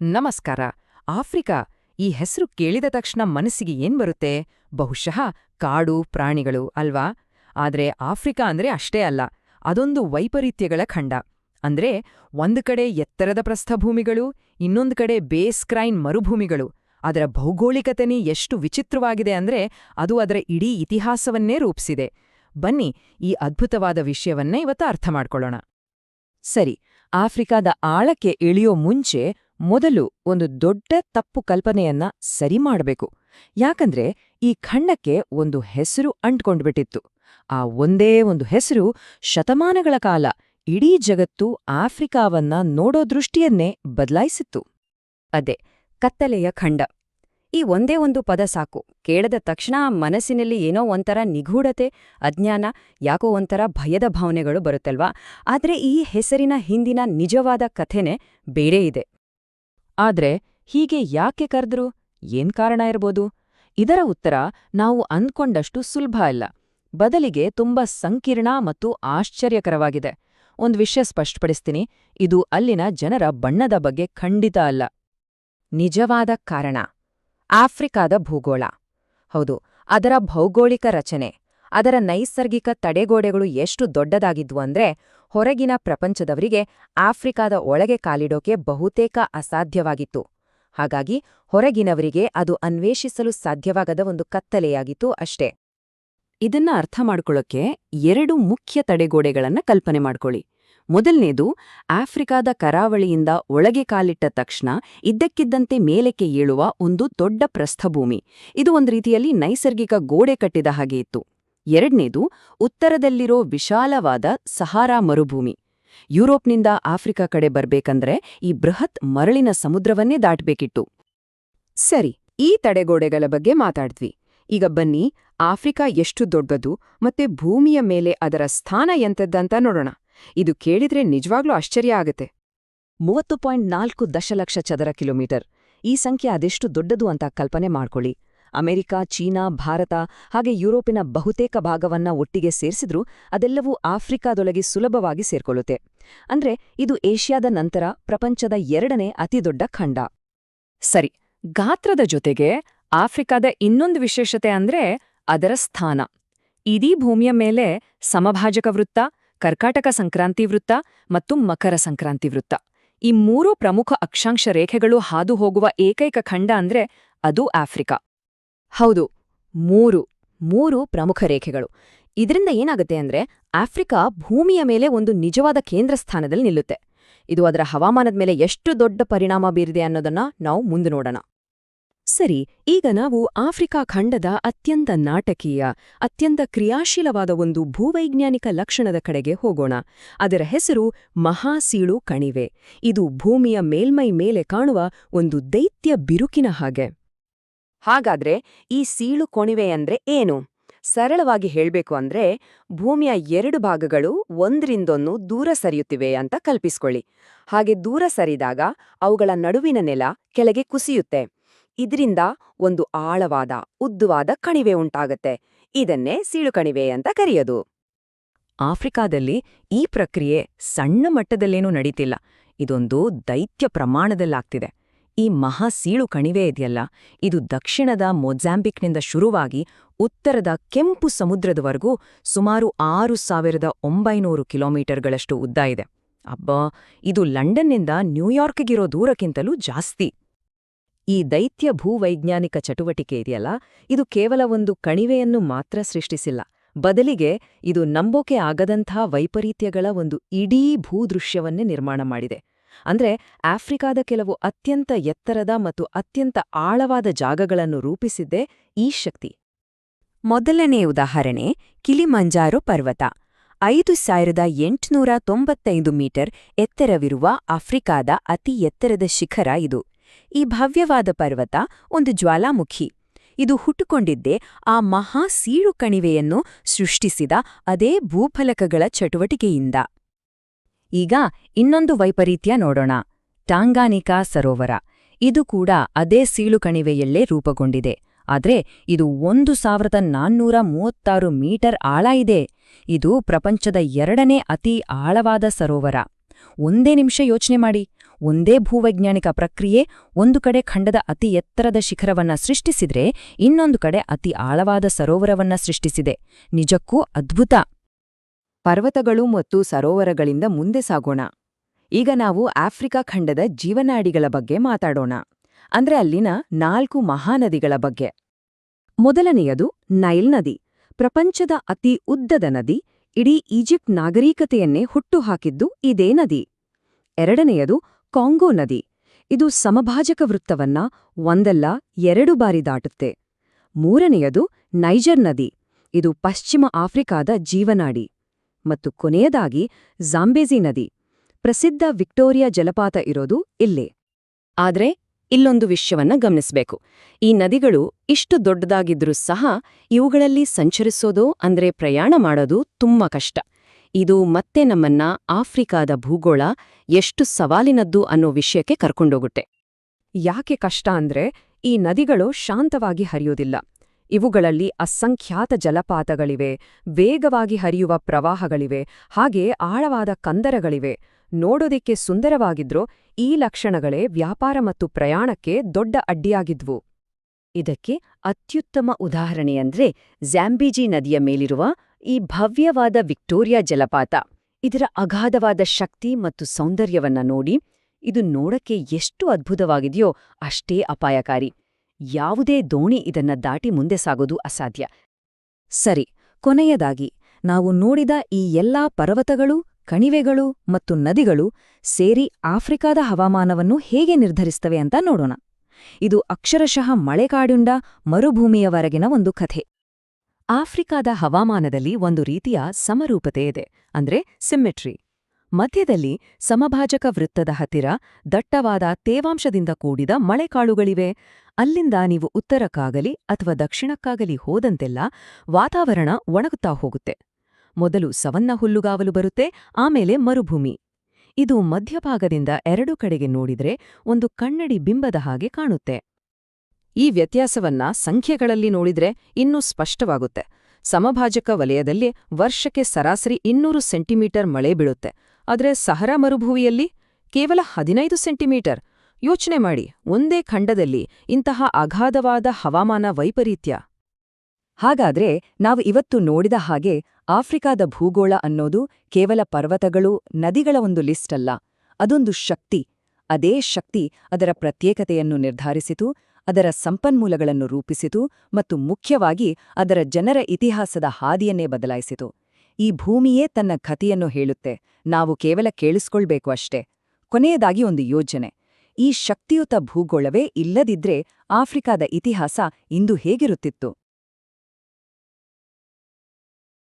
ನಮಸ್ಕಾರ. ಆಫ್ರಿಕಾ ಈ ಹೆಸರು ಕೇಳಿದ ತಕ್ಷಣ ಮನಸ್ಸಿಗೆ ಏನ್ ಬರುತ್ತೆ? ಬಹುಶಃ ಕಾಡು, ಪ್ರಾಣಿಗಳು ಅಲ್ವಾ? ಆದ್ರೆ ಆಫ್ರಿಕಾ ಅಂದ್ರೆ ಅಷ್ಟೇ ಅಲ್ಲ, ಅದೊಂದು ವೈಪರೀತ್ಯಗಳ ಖಂಡ. ಅಂದ್ರೆ ಒಂದು ಕಡೆ ಎತ್ತರದ ಪ್ರಸ್ಥಭೂಮಿಗಳು, ಇನ್ನೊಂದು ಕಡೆ ಬೇಸ್ಕ್ರೈನ್ ಮರುಭೂಮಿಗಳು. ಅದರ ಭೌಗೋಳಿಕತೆನೇ ಎಷ್ಟು ವಿಚಿತ್ರವಾಗಿದೆ ಅಂದ್ರೆ ಅದು ಅದರ ಇಡೀ ಇತಿಹಾಸವನ್ನೇ ರೂಪಿಸಿದೆ. ಬನ್ನಿ, ಈ ಅದ್ಭುತವಾದ ವಿಷಯವನ್ನೇ ಇವತ್ತು ಅರ್ಥ ಮಾಡ್ಕೊಳ್ಳೋಣ. ಸರಿ, ಆಫ್ರಿಕಾದ ಆಳಕ್ಕೆ ಇಳಿಯೋ ಮುಂಚೆ ಮೊದಲು ಒಂದು ದೊಡ್ಡ ತಪ್ಪು ಕಲ್ಪನೆಯನ್ನ ಸರಿ ಮಾಡಬೇಕು. ಯಾಕಂದ್ರೆ ಈ ಖಂಡಕ್ಕೆ ಒಂದು ಹೆಸರು ಅಂಟ್ಕೊಂಡ್ಬಿಟ್ಟಿತ್ತು. ಆ ಒಂದೇ ಒಂದು ಹೆಸರು ಶತಮಾನಗಳ ಕಾಲ ಇಡೀ ಜಗತ್ತು ಆಫ್ರಿಕಾವನ್ನ ನೋಡೋ ದೃಷ್ಟಿಯನ್ನೇ ಬದಲಾಯಿಸಿತ್ತು. ಅದೇ ಕತ್ತಲೆಯ ಖಂಡ. ಈ ಒಂದೇ ಒಂದು ಪದ ಸಾಕು. ಕೇಳದ ತಕ್ಷಣ ಮನಸ್ಸಿನಲ್ಲಿ ಏನೋ ಒಂಥರ ನಿಗೂಢತೆ, ಅಜ್ಞಾನ, ಯಾಕೋ ಒಂಥರ ಭಯದ ಭಾವನೆಗಳು ಬರುತ್ತಲ್ವಾ? ಆದ್ರೆ ಈ ಹೆಸರಿನ ಹಿಂದಿನ ನಿಜವಾದ ಕಥೆನೇ ಬೇರೆ ಇದೆ. ಆದ್ರೆ ಹೀಗೆ ಯಾಕೆ ಕರೆದ್ರು? ಏನ್ ಕಾರಣ ಇರ್ಬೋದು? ಇದರ ಉತ್ತರ ನಾವು ಅಂದ್ಕೊಂಡಷ್ಟು ಸುಲಭ ಅಲ್ಲ. ಬದಲಿಗೆ ತುಂಬಾ ಸಂಕೀರ್ಣ ಮತ್ತು ಆಶ್ಚರ್ಯಕರವಾಗಿದೆ. ಒಂದ್ ವಿಷಯ ಸ್ಪಷ್ಟಪಡಿಸ್ತೀನಿ, ಇದು ಅಲ್ಲಿನ ಜನರ ಬಣ್ಣದ ಬಗ್ಗೆ ಖಂಡಿತ ಅಲ್ಲ. ನಿಜವಾದ ಕಾರಣ ಆಫ್ರಿಕಾದ ಭೂಗೋಳ. ಹೌದು, ಅದರ ಭೌಗೋಳಿಕ ರಚನೆ. ಅದರ ನೈಸರ್ಗಿಕ ತಡೆಗೋಡೆಗಳು ಎಷ್ಟು ದೊಡ್ಡದಾಗಿದ್ವು ಅಂದ್ರೆ ಹೊರಗಿನ ಪ್ರಪಂಚದವರಿಗೆ ಆಫ್ರಿಕಾದ ಒಳಗೆ ಕಾಲಿಡೋಕೆ ಬಹುತೇಕ ಅಸಾಧ್ಯವಾಗಿತ್ತು. ಹಾಗಾಗಿ ಹೊರಗಿನವರಿಗೆ ಅದು ಅನ್ವೇಷಿಸಲು ಸಾಧ್ಯವಾಗದ ಒಂದು ಕತ್ತಲೆಯಾಗಿತ್ತು ಅಷ್ಟೇ. ಇದನ್ನ ಅರ್ಥ ಮಾಡ್ಕೊಳ್ಳೋಕೆ 2 ಮುಖ್ಯ ತಡೆಗೋಡೆಗಳನ್ನ ಕಲ್ಪನೆ ಮಾಡ್ಕೊಳ್ಳಿ. ಮೊದಲನೇದು, ಆಫ್ರಿಕಾದ ಕರಾವಳಿಯಿಂದ ಒಳಗೆ ಕಾಲಿಟ್ಟ ತಕ್ಷಣ ಇದ್ದಕ್ಕಿದ್ದಂತೆ ಮೇಲಕ್ಕೆ ಏಳುವ ಒಂದು ದೊಡ್ಡ ಪ್ರಸ್ಥಭೂಮಿ. ಇದು ಒಂದು ರೀತಿಯಲ್ಲಿ ನೈಸರ್ಗಿಕ ಗೋಡೆ ಕಟ್ಟಿದ ಹಾಗೆ ಇತ್ತು. ಎರಡನೇದು, ಉತ್ತರದಲ್ಲಿರೋ ವಿಶಾಲವಾದ ಸಹಾರಾ ಮರುಭೂಮಿ. ಯುರೋಪ್ನಿಂದ ಆಫ್ರಿಕಾ ಕಡೆ ಬರ್ಬೇಕಂದ್ರೆ ಈ ಬೃಹತ್ ಮರಳಿನ ಸಮುದ್ರವನ್ನೇ ದಾಟ್ಬೇಕಿತ್ತು. ಸರಿ, ಈ ತಡೆಗೋಡೆಗಳ ಬಗ್ಗೆ ಮಾತಾಡ್ದ್ವಿ. ಈಗ ಬನ್ನಿ, ಆಫ್ರಿಕಾ ಎಷ್ಟು ದೊಡ್ಡದು ಮತ್ತೆ ಭೂಮಿಯ ಮೇಲೆ ಅದರ ಸ್ಥಾನ ಎಂತದ್ದಂತ ನೋಡೋಣ. ಇದು ಕೇಳಿದ್ರೆ ನಿಜವಾಗ್ಲೂ ಆಶ್ಚರ್ಯ ಆಗತ್ತೆ. 30.4 ದಶಲಕ್ಷ ಚದರ ಕಿಲೋಮೀಟರ್. ಈ ಸಂಖ್ಯೆ ಅದೆಷ್ಟು ದೊಡ್ಡದು ಅಂತ ಕಲ್ಪನೆ ಮಾಡ್ಕೊಳ್ಳಿ. ಅಮೆರಿಕ, ಚೀನಾ, ಭಾರತ ಹಾಗೆ ಯುರೋಪಿನ ಬಹುತೇಕ ಭಾಗವನ್ನ ಒಟ್ಟಿಗೆ ಸೇರಿಸಿದ್ರೂ ಅದೆಲ್ಲವೂ ಆಫ್ರಿಕಾದೊಳಗೆ ಸುಲಭವಾಗಿ ಸೇರ್ಕೊಳ್ಳುತ್ತೆ. ಅಂದ್ರೆ ಇದು ಏಷ್ಯಾದ ನಂತರ ಪ್ರಪಂಚದ 2ನೇ ಅತಿದೊಡ್ಡ ಖಂಡ. ಸರಿ, ಗಾತ್ರದ ಜೊತೆಗೆ ಆಫ್ರಿಕಾದ ಇನ್ನೊಂದು ವಿಶೇಷತೆ ಅಂದ್ರೆ ಅದರ ಸ್ಥಾನ. ಇಡೀ ಭೂಮಿಯ ಮೇಲೆ ಸಮಭಾಜಕ ವೃತ್ತ, ಕರ್ಕಾಟಕ ಸಂಕ್ರಾಂತಿ ವೃತ್ತ ಮತ್ತು ಮಕರ ಸಂಕ್ರಾಂತಿ ವೃತ್ತ, ಈ 3 ಪ್ರಮುಖ ಅಕ್ಷಾಂಶ ರೇಖೆಗಳು ಹಾದು ಹೋಗುವ ಏಕೈಕ ಖಂಡ ಅಂದ್ರೆ ಅದು ಆಫ್ರಿಕಾ. ಹೌದು, 3 ಪ್ರಮುಖ ರೇಖೆಗಳು. ಇದರಿಂದ ಏನಾಗುತ್ತೆ ಅಂದ್ರೆ ಆಫ್ರಿಕಾ ಭೂಮಿಯ ಮೇಲೆ ಒಂದು ನಿಜವಾದ ಕೇಂದ್ರ ಸ್ಥಾನದಲ್ಲಿ ನಿಲ್ಲುತ್ತೆ. ಇದು ಅದರ ಹವಾಮಾನದ ಮೇಲೆ ಎಷ್ಟು ದೊಡ್ಡ ಪರಿಣಾಮ ಬೀರಿದೆ ಅನ್ನೋದನ್ನ ನಾವು ಮುಂದೆ ನೋಡೋಣ. ಸರಿ, ಈಗ ನಾವು ಆಫ್ರಿಕಾ ಖಂಡದ ಅತ್ಯಂತ ನಾಟಕೀಯ, ಅತ್ಯಂತ ಕ್ರಿಯಾಶೀಲವಾದ ಒಂದು ಭೂವೈಜ್ಞಾನಿಕ ಲಕ್ಷಣದ ಕಡೆಗೆ ಹೋಗೋಣ. ಅದರ ಹೆಸರು ಮಹಾಸೀಳು ಕಣಿವೆ. ಇದು ಭೂಮಿಯ ಮೇಲ್ಮೈ ಮೇಲೆ ಕಾಣುವ ಒಂದು ದೈತ್ಯ ಬಿರುಕಿನ ಹಾಗೆ. ಹಾಗಾದ್ರೆ ಈ ಸೀಳು ಕೊಣಿವೆ ಅಂದ್ರೆ ಏನು? ಸರಳವಾಗಿ ಹೇಳ್ಬೇಕು ಅಂದ್ರೆ ಭೂಮಿಯ 2 ಭಾಗಗಳು ಒಂದ್ರಿಂದೊಂದು ದೂರ ಸರಿಯುತ್ತಿವೆ ಅಂತ ಕಲ್ಪಿಸ್ಕೊಳ್ಳಿ. ಹಾಗೆ ದೂರ ಸರಿದಾಗ ಅವುಗಳ ನಡುವಿನ ನೆಲ ಕೆಳಗೆ ಕುಸಿಯುತ್ತೆ. ಇದರಿಂದ ಒಂದು ಆಳವಾದ, ಉದ್ದವಾದ ಕಣಿವೆ ಉಂಟಾಗತ್ತೆ. ಇದನ್ನೇ ಸೀಳು ಕಣಿವೆ ಅಂತ ಕರೆಯೋದು. ಆಫ್ರಿಕಾದಲ್ಲಿ ಈ ಪ್ರಕ್ರಿಯೆ ಸಣ್ಣ ಮಟ್ಟದಲ್ಲೇನೂ ನಡೀತಿಲ್ಲ, ಇದೊಂದು ದೈತ್ಯ ಪ್ರಮಾಣದಲ್ಲಾಗ್ತಿದೆ. ಈ ಮಹಾಸೀಳು ಕಣಿವೆ ಇದೆಯಲ್ಲ, ಇದು ದಕ್ಷಿಣದ ಮೊಜಾಂಬಿಕ್ನಿಂದ ಶುರುವಾಗಿ ಉತ್ತರದ ಕೆಂಪು ಸಮುದ್ರದವರೆಗೂ ಸುಮಾರು 6,900 ಕಿಲೋಮೀಟರ್ಗಳಷ್ಟು ಉದ್ದ ಇದೆ. ಅಬ್ಬಾ, ಇದು ಲಂಡನ್ನಿಂದ ನ್ಯೂಯಾರ್ಕ್ಗಿರೋ ದೂರಕ್ಕಿಂತಲೂ ಜಾಸ್ತಿ. ಈ ದೈತ್ಯ ಭೂವೈಜ್ಞಾನಿಕ ಚಟುವಟಿಕೆ ಇದೆಯಲ್ಲ, ಇದು ಕೇವಲ ಒಂದು ಕಣಿವೆಯನ್ನು ಮಾತ್ರ ಸೃಷ್ಟಿಸಿಲ್ಲ. ಬದಲಿಗೆ ಇದು ನಂಬೋಕೆ ಆಗದಂಥ ವೈಪರೀತ್ಯಗಳ ಒಂದು ಇಡೀ ಭೂದೃಶ್ಯವನ್ನೇ ನಿರ್ಮಾಣ ಮಾಡಿದೆ. ಅಂದ್ರೆ ಆಫ್ರಿಕಾದ ಕೆಲವು ಅತ್ಯಂತ ಎತ್ತರದ ಮತ್ತು ಅತ್ಯಂತ ಆಳವಾದ ಜಾಗಗಳನ್ನು ರೂಪಿಸಿದ್ದೇ ಈ ಶಕ್ತಿ. ಮೊದಲನೇ ಉದಾಹರಣೆ ಕಿಲಿಮಂಜಾರೋ ಪರ್ವತ. 5,895 ಮೀಟರ್ ಎತ್ತರವಿರುವ ಆಫ್ರಿಕಾದ ಅತಿ ಎತ್ತರದ ಶಿಖರ ಇದು. ಈ ಭವ್ಯವಾದ ಪರ್ವತ ಒಂದು ಜ್ವಾಲಾಮುಖಿ. ಇದು ಹುಟ್ಟುಕೊಂಡಿದ್ದೇ ಆ ಮಹಾ ಸೀಳು ಕಣಿವೆಯನ್ನು ಸೃಷ್ಟಿಸಿದ ಅದೇ ಭೂಫಲಕಗಳ ಚಟುವಟಿಕೆಯಿಂದ. ಈಗ ಇನ್ನೊಂದು ವೈಪರೀತ್ಯ ನೋಡೋಣ. ಟಾಂಗಾನಿಕಾ ಸರೋವರ. ಇದು ಕೂಡ ಅದೇ ಸೀಳು ಕಣಿವೆಯಲ್ಲೇ ರೂಪುಗೊಂಡಿದೆ. ಆದ್ರೆ ಇದು 1,436 ಮೀಟರ್ ಆಳ ಇದೆ. ಇದು ಪ್ರಪಂಚದ 2ನೇ ಅತಿ ಆಳವಾದ ಸರೋವರ. ಒಂದೇ ನಿಮಿಷ ಯೋಚನೆ ಮಾಡಿ, ಒಂದೇ ಭೂವೈಜ್ಞಾನಿಕ ಪ್ರಕ್ರಿಯೆ ಒಂದು ಕಡೆ ಖಂಡದ ಅತಿ ಎತ್ತರದ ಶಿಖರವನ್ನ ಸೃಷ್ಟಿಸಿದ್ರೆ ಇನ್ನೊಂದು ಕಡೆ ಅತಿ ಆಳವಾದ ಸರೋವರವನ್ನ ಸೃಷ್ಟಿಸಿದೆ. ನಿಜಕ್ಕೂ ಅದ್ಭುತ. ಪರ್ವತಗಳು ಮತ್ತು ಸರೋವರಗಳಿಂದ ಮುಂದೆ ಸಾಗೋಣ. ಈಗ ನಾವು ಆಫ್ರಿಕಾ ಖಂಡದ ಜೀವನಾಡಿಗಳ ಬಗ್ಗೆ ಮಾತಾಡೋಣ. ಅಂದ್ರೆ ಅಲ್ಲಿನ 4 ಮಹಾನದಿಗಳ ಬಗ್ಗೆ. ಮೊದಲನೆಯದು ನೈಲ್ ನದಿ. ಪ್ರಪಂಚದ ಅತಿ ಉದ್ದದ ನದಿ. ಇಡೀ ಈಜಿಪ್ಟ್ ನಾಗರಿಕತೆಯನ್ನೇ ಹುಟ್ಟುಹಾಕಿದ್ದು ಇದೇ ನದಿ. ಎರಡನೆಯದು ಕಾಂಗೋ ನದಿ. ಇದು ಸಮಭಾಜಕ ವೃತ್ತವನ್ನ ಒಂದಲ್ಲ 2 ಬಾರಿ ದಾಟುತ್ತೆ. ಮೂರನೆಯದು ನೈಜರ್ ನದಿ. ಇದು ಪಶ್ಚಿಮ ಆಫ್ರಿಕಾದ ಜೀವನಾಡಿ. ಮತ್ತು ಕೊನೆಯದಾಗಿ ಜಾಂಬೇಜಿ ನದಿ. ಪ್ರಸಿದ್ಧ ವಿಕ್ಟೋರಿಯಾ ಜಲಪಾತ ಇರೋದು ಇಲ್ಲೇ. ಆದ್ರೆ ಇಲ್ಲೊಂದು ವಿಷಯವನ್ನ ಗಮನಿಸ್ಬೇಕು. ಈ ನದಿಗಳು ಇಷ್ಟು ದೊಡ್ಡದಾಗಿದ್ರೂ ಸಹ ಇವುಗಳಲ್ಲಿ ಸಂಚರಿಸೋದು ಅಂದ್ರೆ ಪ್ರಯಾಣ ಮಾಡೋದು ತುಂಬಾ ಕಷ್ಟ. ಇದು ಮತ್ತೆ ನಮ್ಮನ್ನ ಆಫ್ರಿಕಾದ ಭೂಗೋಳ ಎಷ್ಟು ಸವಾಲಿನದ್ದು ಅನ್ನೋ ವಿಷಯಕ್ಕೆ ಕರ್ಕೊಂಡೋಗುತ್ತೆ. ಯಾಕೆ ಕಷ್ಟ ಅಂದ್ರೆ ಈ ನದಿಗಳು ಶಾಂತವಾಗಿ ಹರಿಯೋದಿಲ್ಲ. ಇವುಗಳಲ್ಲಿ ಅಸಂಖ್ಯಾತ ಜಲಪಾತಗಳಿವೆ, ವೇಗವಾಗಿ ಹರಿಯುವ ಪ್ರವಾಹಗಳಿವೆ, ಹಾಗೆ ಆಳವಾದ ಕಂದರಗಳಿವೆ. ನೋಡೋದಿಕ್ಕೆ ಸುಂದರವಾಗಿದ್ರೂ ಈ ಲಕ್ಷಣಗಳೇ ವ್ಯಾಪಾರ ಮತ್ತು ಪ್ರಯಾಣಕ್ಕೆ ದೊಡ್ಡ ಅಡ್ಡಿಯಾಗಿದ್ವು. ಇದಕ್ಕೆ ಅತ್ಯುತ್ತಮ ಉದಾಹರಣೆಯಂದ್ರೆ ಜಾಂಬೇಜಿ ನದಿಯ ಮೇಲಿರುವ ಈ ಭವ್ಯವಾದ ವಿಕ್ಟೋರಿಯಾ ಜಲಪಾತ. ಇದರ ಅಗಾಧವಾದ ಶಕ್ತಿ ಮತ್ತು ಸೌಂದರ್ಯವನ್ನ ನೋಡಿ, ಇದು ನೋಡಕ್ಕೆ ಎಷ್ಟು ಅದ್ಭುತವಾಗಿದೆಯೋ ಅಷ್ಟೇ ಅಪಾಯಕಾರಿ. ಯಾವುದೇ ದೋಣಿ ಇದನ್ನ ದಾಟಿ ಮುಂದೆ ಸಾಗೋದು ಅಸಾಧ್ಯ. ಸರಿ, ಕೊನೆಯದಾಗಿ ನಾವು ನೋಡಿದ ಈ ಎಲ್ಲಾ ಪರ್ವತಗಳು, ಕಣಿವೆಗಳು ಮತ್ತು ನದಿಗಳು ಸೇರಿ ಆಫ್ರಿಕಾದ ಹವಾಮಾನವನ್ನು ಹೇಗೆ ನಿರ್ಧರಿಸ್ತವೆ ಅಂತ ನೋಡೋಣ. ಇದು ಅಕ್ಷರಶಃ ಮಳೆಕಾಡುಂಡ ಮರುಭೂಮಿಯವರೆಗಿನ ಒಂದು ಕಥೆ. ಆಫ್ರಿಕಾದ ಹವಾಮಾನದಲ್ಲಿ ಒಂದು ರೀತಿಯ ಸಮರೂಪತೆ ಇದೆ, ಅಂದ್ರೆ ಸಿಮ್ಮೆಟ್ರಿ. ಮಧ್ಯದಲ್ಲಿ ಸಮಭಾಜಕ ವೃತ್ತದ ಹತ್ತಿರ ದಟ್ಟವಾದ ತೇವಾಂಶದಿಂದ ಕೂಡಿದ ಮಳೆಕಾಳುಗಳಿವೆ. ಅಲ್ಲಿಂದ ನೀವು ಉತ್ತರಕ್ಕಾಗಲಿ ಅಥವಾ ದಕ್ಷಿಣಕ್ಕಾಗಲಿ ಹೋದಂತೆಲ್ಲ ವಾತಾವರಣ ಒಣಗುತ್ತಾ ಹೋಗುತ್ತೆ. ಮೊದಲು ಸವನ್ನ ಹುಲ್ಲುಗಾವಲು ಬರುತ್ತೆ, ಆಮೇಲೆ ಮರುಭೂಮಿ. ಇದು ಮಧ್ಯಭಾಗದಿಂದ 2 ಕಡೆಗೆ ನೋಡಿದ್ರೆ ಒಂದು ಕನ್ನಡಿ ಬಿಂಬದ ಹಾಗೆ ಕಾಣುತ್ತೆ. ಈ ವ್ಯತ್ಯಾಸವನ್ನ ಸಂಖ್ಯೆಗಳಲ್ಲಿ ನೋಡಿದ್ರೆ ಇನ್ನೂ ಸ್ಪಷ್ಟವಾಗುತ್ತೆ. ಸಮಭಾಜಕ ವಲಯದಲ್ಲಿ ವರ್ಷಕ್ಕೆ ಸರಾಸರಿ 200 ಸೆಂಟಿಮೀಟರ್ ಮಳೆ ಬೀಳುತ್ತೆ. ಆದ್ರೆ ಸಹರಾ ಮರುಭೂಮಿಯಲ್ಲಿ ಕೇವಲ 15 ಸೆಂಟಿಮೀಟರ್. ಯೋಚನೆ ಮಾಡಿ, ಒಂದೇ ಖಂಡದಲ್ಲಿ ಇಂತಹ ಅಗಾಧವಾದ ಹವಾಮಾನ ವೈಪರೀತ್ಯ. ಹಾಗಾದ್ರೆ ನಾವು ಇವತ್ತು ನೋಡಿದ ಹಾಗೆ ಆಫ್ರಿಕಾದ ಭೂಗೋಳ ಅನ್ನೋದು ಕೇವಲ ಪರ್ವತಗಳು, ನದಿಗಳ ಒಂದು ಲಿಸ್ಟ್ ಅಲ್ಲ. ಅದೊಂದು ಶಕ್ತಿ. ಅದೇ ಶಕ್ತಿ ಅದರ ಪ್ರತ್ಯೇಕತೆಯನ್ನು ನಿರ್ಧಾರಿಸಿತು, ಅದರ ಸಂಪನ್ಮೂಲಗಳನ್ನು ರೂಪಿಸಿತು ಮತ್ತು ಮುಖ್ಯವಾಗಿ ಅದರ ಜನರ ಇತಿಹಾಸದ ಹಾದಿಯನ್ನೇ ಬದಲಾಯಿಸಿತು. ಈ ಭೂಮಿಯೇ ತನ್ನ ಕಥೆಯನ್ನು ಹೇಳುತ್ತೆ, ನಾವು ಕೇವಲ ಕೇಳಿಸ್ಕೊಳ್ಬೇಕು ಅಷ್ಟೇ. ಕೊನೆಯದಾಗಿ ಒಂದು ಯೋಜನೆ. ಈ ಶಕ್ತಿಯುತ ಭೂಗೋಳವೇ ಇಲ್ಲದಿದ್ರೆ ಆಫ್ರಿಕಾದ ಇತಿಹಾಸ ಇಂದು ಹೇಗಿರುತ್ತಿತ್ತು?